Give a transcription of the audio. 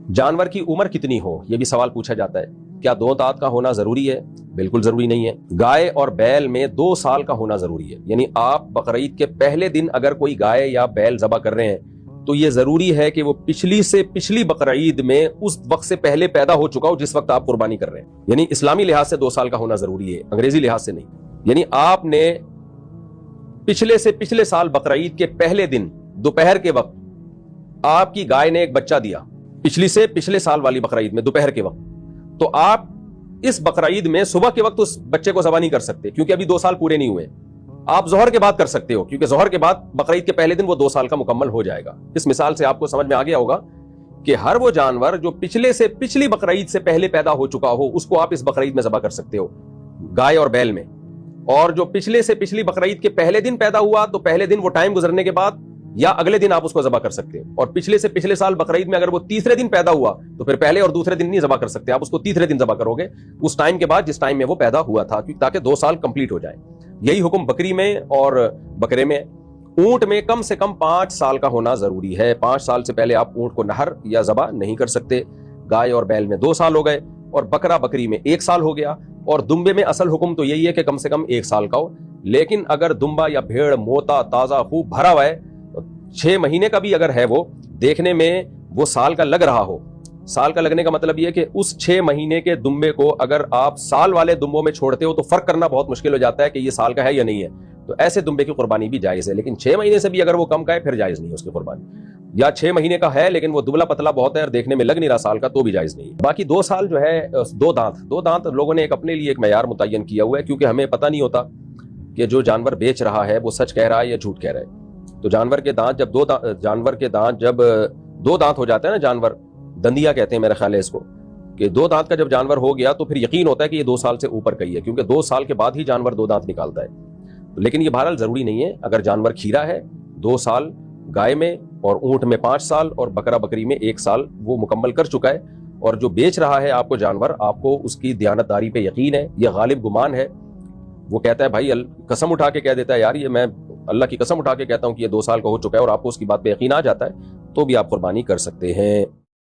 جانور کی عمر کتنی ہو یہ بھی سوال پوچھا جاتا ہے. کیا 2 دانت کا ہونا ضروری ہے؟ بالکل ضروری نہیں ہے. گائے اور بیل میں 2 سال کا ہونا ضروری ہے. یعنی آپ بقرعید کے پہلے دن اگر کوئی گائے یا بیل ذبح کر رہے ہیں تو یہ ضروری ہے کہ وہ پچھلی سے پچھلی بقرعید میں اس وقت سے پہلے پیدا ہو چکا ہو جس وقت آپ قربانی کر رہے ہیں. یعنی اسلامی لحاظ سے 2 سال کا ہونا ضروری ہے, انگریزی لحاظ سے نہیں. یعنی آپ نے پچھلے سے پچھلے سال بقرعید کے پہلے دن دوپہر کے وقت آپ کی گائے نے ایک بچہ دیا, پچھلی سے پچھلے سال والی بقرعید میں دوپہر کے وقت, تو آپ اس بقرعید میں صبح کے وقت اس بچے کو ذبح نہیں کر سکتے کیونکہ ابھی 2 سال پورے نہیں ہوئے. آپ ظہر کے بعد کر سکتے ہو کیونکہ ظہر کے بعد بقرعید کے پہلے دن وہ 2 سال کا مکمل ہو جائے گا. اس مثال سے آپ کو سمجھ میں آ گیا ہوگا کہ ہر وہ جانور جو پچھلے سے پچھلی بقرعید سے پہلے پیدا ہو چکا ہو اس کو آپ اس بقرعید میں ذبح کر سکتے ہو, گائے اور بیل میں. اور جو پچھلے سے پچھلی بقرعید کے پہلے دن پیدا ہوا تو پہلے دن وہ ٹائم گزرنے کے بعد یا اگلے دن آپ اس کو ذبح کر سکتے ہو. اور پچھلے سے پچھلے سال بقرعید میں اگر وہ تیسرے دن پیدا ہوا تو پھر پہلے اور دوسرے دن نہیں ذبح کر سکتے, آپ اس کو تیسرے دن ذبح کرو گے اس ٹائم کے بعد جس ٹائم میں وہ پیدا ہوا تھا, تاکہ 2 سال کمپلیٹ ہو جائیں. یہی حکم بکری میں اور بکرے میں. اونٹ میں کم سے کم 5 سال کا ہونا ضروری ہے. 5 سال سے پہلے آپ اونٹ کو نہر یا ذبح نہیں کر سکتے. گائے اور بیل میں 2 سال ہو گئے اور بکرا بکری میں 1 سال ہو گیا. اور دمبے میں اصل حکم تو یہی ہے کہ کم سے کم 1 سال کا ہو, لیکن اگر دمبا یا بھیڑ موتا تازہ خوب بھرا ہوا ہے 6 مہینے کا بھی اگر ہے, وہ دیکھنے میں وہ سال کا لگ رہا ہو. سال کا لگنے کا مطلب یہ کہ اس 6 مہینے کے دمبے کو اگر آپ سال والے دمبوں میں چھوڑتے ہو تو فرق کرنا بہت مشکل ہو جاتا ہے کہ یہ سال کا ہے یا نہیں ہے. تو ایسے دمبے کی قربانی بھی جائز ہے, لیکن 6 مہینے سے بھی اگر وہ کم کا ہے پھر جائز نہیں ہے اس کی قربانی. یا 6 مہینے کا ہے لیکن وہ دبلا پتلا بہت ہے اور دیکھنے میں لگ نہیں رہا سال کا, تو بھی جائز نہیں ہے. باقی 2 سال جو ہے 2 دانت لوگوں نے اپنے لیے ایک معیار متعین کیا ہوا ہے, کیونکہ ہمیں پتہ نہیں ہوتا کہ جو جانور بیچ رہا ہے وہ سچ کہہ رہا ہے یا جھوٹ کہہ رہا ہے. تو جانور کے دانت جب 2 دانت ہو جاتے ہیں نا, جانور دندیا کہتے ہیں میرے خیال ہے اس کو, کہ 2 دانت کا جب جانور ہو گیا تو پھر یقین ہوتا ہے کہ یہ 2 سال سے اوپر کا ہی ہے, کیونکہ 2 سال کے بعد ہی جانور 2 دانت نکالتا ہے. لیکن یہ بہرحال ضروری نہیں ہے. اگر جانور کھیرا ہے 2 سال گائے میں, اور اونٹ میں 5 سال اور بکرا بکری میں 1 سال وہ مکمل کر چکا ہے, اور جو بیچ رہا ہے آپ کو جانور, آپ کو اس کی دیانتداری پہ یقین ہے, یہ غالب گمان ہے. وہ کہتا ہے بھائی قسم اٹھا کے کہہ دیتا ہے یار یہ میں اللہ کی قسم اٹھا کے کہتا ہوں کہ یہ 2 سال کا ہو چکا ہے, اور آپ کو اس کی بات پہ یقین آ جاتا ہے, تو بھی آپ قربانی کر سکتے ہیں.